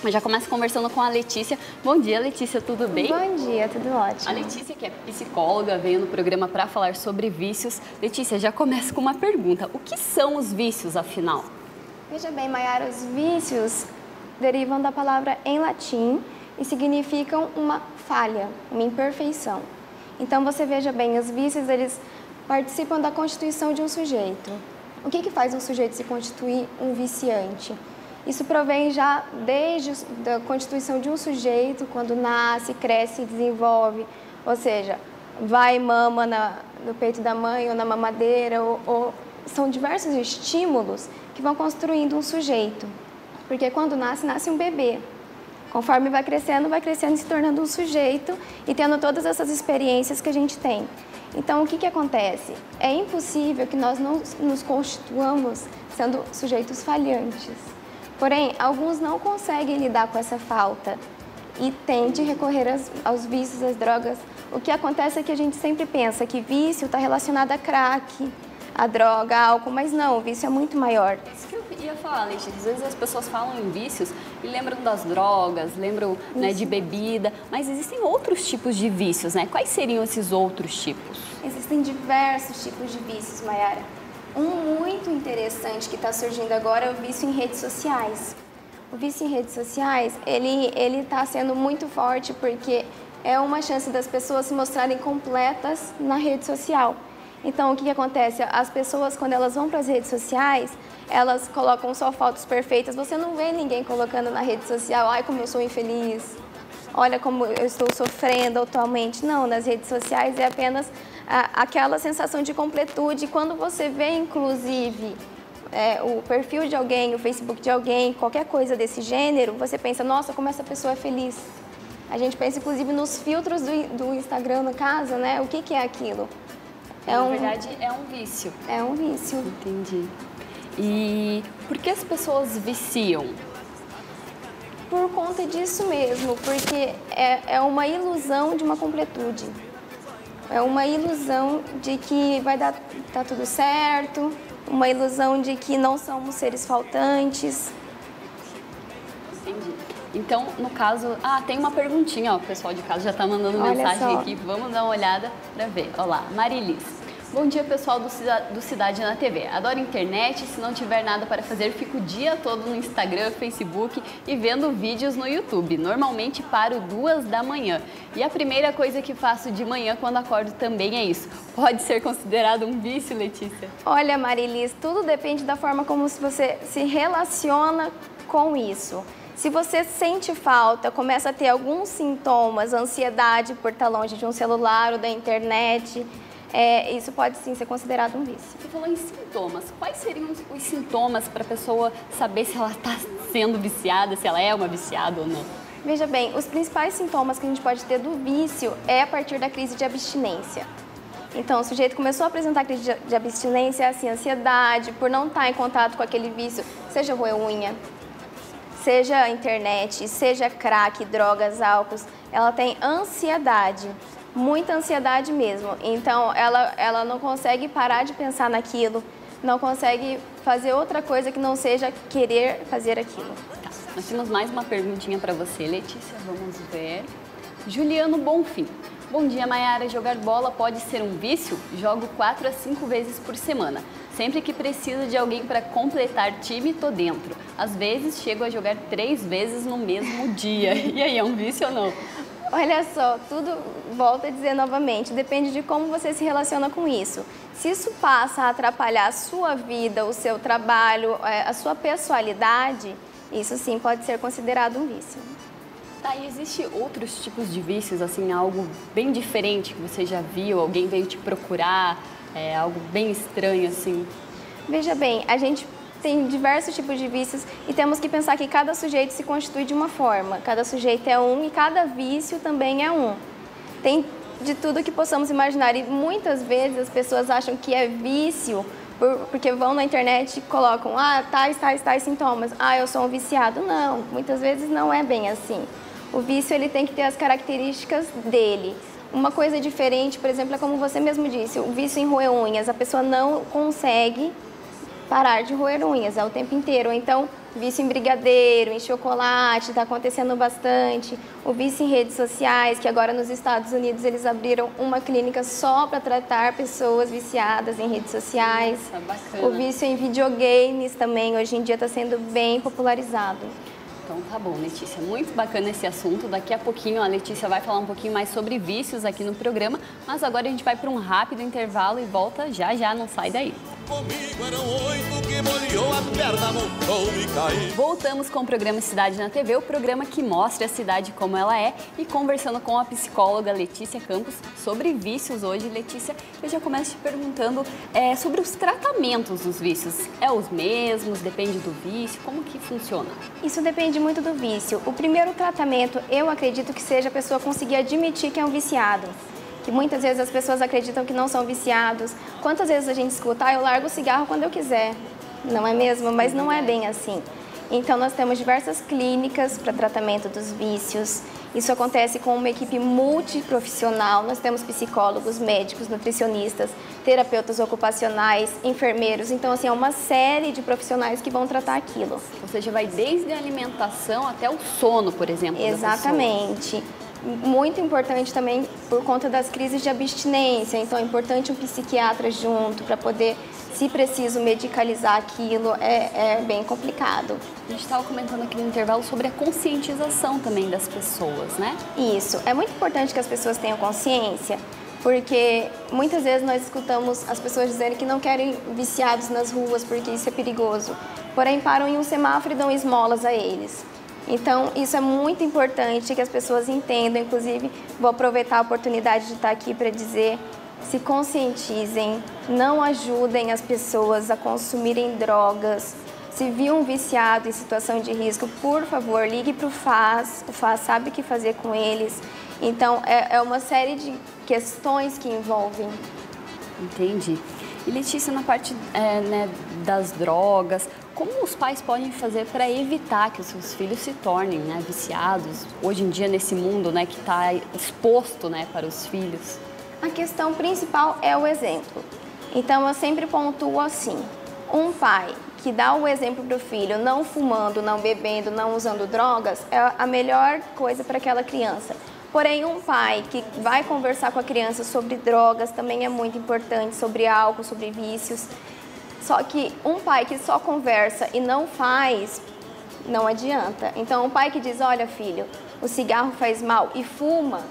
Eu já começo conversando com a Letícia. Bom dia, Letícia, tudo bem? Bom dia, tudo ótimo. A Letícia, que é psicóloga, veio no programa para falar sobre vícios. Letícia, já começa com uma pergunta. O que são os vícios, afinal? Veja bem, Mayara, os vícios derivam da palavra em latim e significam uma falha, uma imperfeição. Então, você veja bem, os vícios, eles participam da constituição de um sujeito. O que faz um sujeito se constituir um viciante? Isso provém já desde a constituição de um sujeito, quando nasce, cresce e desenvolve, ou seja, vai e mama no peito da mãe ou na mamadeira, ou são diversos estímulos que vão construindo um sujeito. Porque quando nasce um bebê. Conforme vai crescendo e se tornando um sujeito e tendo todas essas experiências que a gente tem. Então, o que acontece? É impossível que nós não nos constituamos sendo sujeitos falhantes. Porém, alguns não conseguem lidar com essa falta e tendem a recorrer aos vícios, às drogas. O que acontece é que a gente sempre pensa que vício está relacionado a crack, a droga, a álcool, mas não, o vício é muito maior. Isso que eu ia falar, Letícia. Às vezes as pessoas falam em vícios e lembram das drogas, lembram, né, de bebida, mas existem outros tipos de vícios, né? Quais seriam esses outros tipos? Existem diversos tipos de vícios, Mayara. Um muito interessante que está surgindo agora é o vício em redes sociais. O vício em redes sociais, ele está sendo muito forte porque é uma chance das pessoas se mostrarem completas na rede social. Então, o que acontece? As pessoas, quando elas vão para as redes sociais, elas colocam só fotos perfeitas. Você não vê ninguém colocando na rede social, ai, como eu sou infeliz, olha como eu estou sofrendo atualmente. Não, nas redes sociais é apenas aquela sensação de completude. Quando você vê, inclusive, o perfil de alguém, o Facebook de alguém, qualquer coisa desse gênero, você pensa, nossa, como essa pessoa é feliz. A gente pensa, inclusive, nos filtros do Instagram, no caso, né? O que é aquilo? Na verdade, é um vício. É um vício. Entendi. E por que as pessoas viciam? Por conta disso mesmo, porque é uma ilusão de uma completude. É uma ilusão de que vai dar tudo certo, uma ilusão de que não somos seres faltantes. Entendi. Então, no caso... tem uma perguntinha, ó, o pessoal de casa já está mandando Olha mensagem só. aqui. Vamos dar uma olhada para ver. Olá, Marilis. Bom dia, pessoal do Cidade na TV. Adoro internet, se não tiver nada para fazer, fico o dia todo no Instagram, Facebook e vendo vídeos no YouTube. Normalmente paro 2 da manhã. E a primeira coisa que faço de manhã quando acordo também é isso. Pode ser considerado um vício, Letícia? Olha, Marilis, tudo depende da forma como você se relaciona com isso. Se você sente falta, começa a ter alguns sintomas, ansiedade por estar longe de um celular ou da internet, isso pode sim ser considerado um vício. Você falou em sintomas. Quais seriam os sintomas para a pessoa saber se ela está sendo viciada, se ela é uma viciada ou não? Veja bem, os principais sintomas que a gente pode ter do vício é a partir da crise de abstinência. Então, o sujeito começou a apresentar crise de abstinência, assim, ansiedade, por não estar em contato com aquele vício, seja roer unha, seja internet, seja crack, drogas, álcool, ela tem ansiedade. Muita ansiedade mesmo, então ela não consegue parar de pensar naquilo, não consegue fazer outra coisa que não seja querer fazer aquilo. Tá. Nós temos mais uma perguntinha para você, Letícia, vamos ver. Juliano Bonfim. Bom dia, Mayara. Jogar bola pode ser um vício? Jogo 4 a 5 vezes por semana. Sempre que preciso de alguém para completar time, tô dentro. Às vezes chego a jogar 3 vezes no mesmo dia. E aí, é um vício ou não? Olha só, tudo, volto a dizer novamente, depende de como você se relaciona com isso. Se isso passa a atrapalhar a sua vida, o seu trabalho, a sua pessoalidade, isso sim pode ser considerado um vício. Tá, e existe outros tipos de vícios, assim, algo bem diferente que você já viu, alguém veio te procurar, algo bem estranho, assim? Veja bem, a gente tem diversos tipos de vícios e temos que pensar que cada sujeito se constitui de uma forma. Cada sujeito é um e cada vício também é um. Tem de tudo que possamos imaginar e muitas vezes as pessoas acham que é vício porque vão na internet e colocam tais sintomas. Eu sou um viciado. Não, muitas vezes não é bem assim. O vício ele tem que ter as características dele. Uma coisa diferente, por exemplo, é como você mesmo disse, o vício em roer unhas. A pessoa não consegue parar de roer unhas, o tempo inteiro. Então, vício em brigadeiro, em chocolate, está acontecendo bastante. O vício em redes sociais, que agora nos Estados Unidos eles abriram uma clínica só para tratar pessoas viciadas em redes sociais. Nossa, bacana. O vício em videogames também, hoje em dia está sendo bem popularizado. Então tá bom, Letícia, muito bacana esse assunto. Daqui a pouquinho a Letícia vai falar um pouquinho mais sobre vícios aqui no programa, mas agora a gente vai para um rápido intervalo e volta já, não sai daí. Comigo eram 8 que molhou a perna, montou e caiu. Voltamos com o programa Cidade na TV, o programa que mostra a cidade como ela é, e conversando com a psicóloga Letícia Campos sobre vícios hoje. Letícia, eu já começo te perguntando sobre os tratamentos dos vícios. É os mesmos? Depende do vício? Como que funciona? Isso depende muito do vício. O primeiro tratamento, eu acredito que seja a pessoa conseguir admitir que é um viciado. Que muitas vezes as pessoas acreditam que não são viciados. Quantas vezes a gente escuta, eu largo o cigarro quando eu quiser, não é mesmo? Mas não é bem assim. Então nós temos diversas clínicas para tratamento dos vícios. Isso acontece com uma equipe multiprofissional. Nós temos psicólogos, médicos, nutricionistas, terapeutas ocupacionais, enfermeiros. Então, assim, é uma série de profissionais que vão tratar aquilo. Ou seja, vai desde a alimentação até o sono, por exemplo. Exatamente. Muito importante também por conta das crises de abstinência, então é importante um psiquiatra junto para poder, se preciso, medicalizar aquilo, é bem complicado. A gente estava comentando aqui no intervalo sobre a conscientização também das pessoas, né? Isso, é muito importante que as pessoas tenham consciência, porque muitas vezes nós escutamos as pessoas dizerem que não querem viciados nas ruas porque isso é perigoso, porém param em um semáforo e dão esmolas a eles. Então, isso é muito importante que as pessoas entendam. Inclusive, vou aproveitar a oportunidade de estar aqui para dizer, se conscientizem, não ajudem as pessoas a consumirem drogas. Se viu um viciado em situação de risco, por favor, ligue para o FAS sabe o que fazer com eles. Então, é uma série de questões que envolvem. Entendi. E Letícia, na parte das drogas, como os pais podem fazer para evitar que os seus filhos se tornem viciados, hoje em dia nesse mundo que está exposto para os filhos? A questão principal é o exemplo. Então eu sempre pontuo assim, um pai que dá o exemplo para o filho, não fumando, não bebendo, não usando drogas, é a melhor coisa para aquela criança. Porém, um pai que vai conversar com a criança sobre drogas também é muito importante, sobre álcool, sobre vícios. Só que um pai que só conversa e não faz, não adianta. Então, um pai que diz, olha filho, o cigarro faz mal e fuma,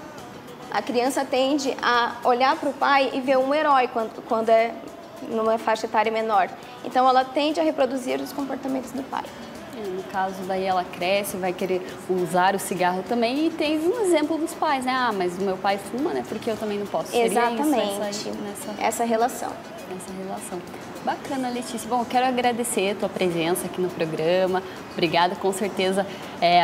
a criança tende a olhar para o pai e ver um herói quando é numa faixa etária menor. Então, ela tende a reproduzir os comportamentos do pai. No caso, daí ela cresce, vai querer usar o cigarro também e tem um exemplo dos pais, mas o meu pai fuma, porque eu também não posso. Exatamente, essa relação. Essa relação. Bacana, Letícia. Bom, eu quero agradecer a tua presença aqui no programa. Obrigada, com certeza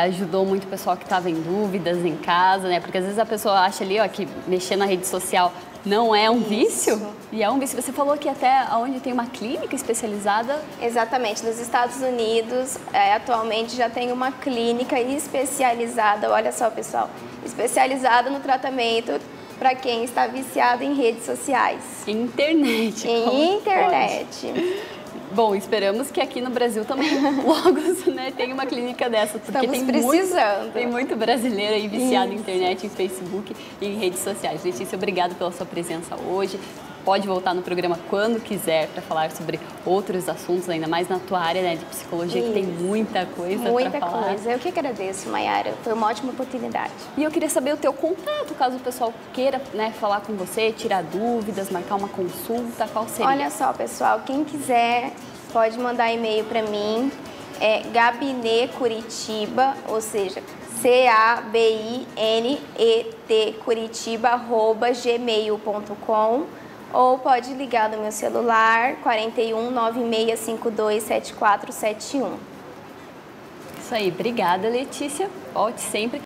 ajudou muito o pessoal que estava em dúvidas em casa, porque às vezes a pessoa acha ali que mexer na rede social não é um vício, e é um vício. Você falou que até onde tem uma clínica especializada? Exatamente, nos Estados Unidos, atualmente já tem uma clínica especializada, olha só pessoal, especializada no tratamento para quem está viciado em redes sociais. Internet. Em internet. Pode? Bom, esperamos que aqui no Brasil também logo tenha uma clínica dessa, porque estamos precisando. Tem muito brasileiro aí viciado em internet, em Facebook e em redes sociais. Letícia, obrigada pela sua presença hoje. Pode voltar no programa quando quiser para falar sobre outros assuntos, ainda mais na tua área de psicologia, que tem muita coisa para falar. Muita coisa. Eu que agradeço, Mayara. Foi uma ótima oportunidade. E eu queria saber o teu contato, caso o pessoal queira falar com você, tirar dúvidas, marcar uma consulta, qual seria? Olha só, pessoal, quem quiser pode mandar e-mail para mim, gabinetcuritiba, ou seja, CABINET Curitiba@gmail.com, ou pode ligar no meu celular 41 9652 7471. Isso aí, obrigada, Letícia. Volte sempre.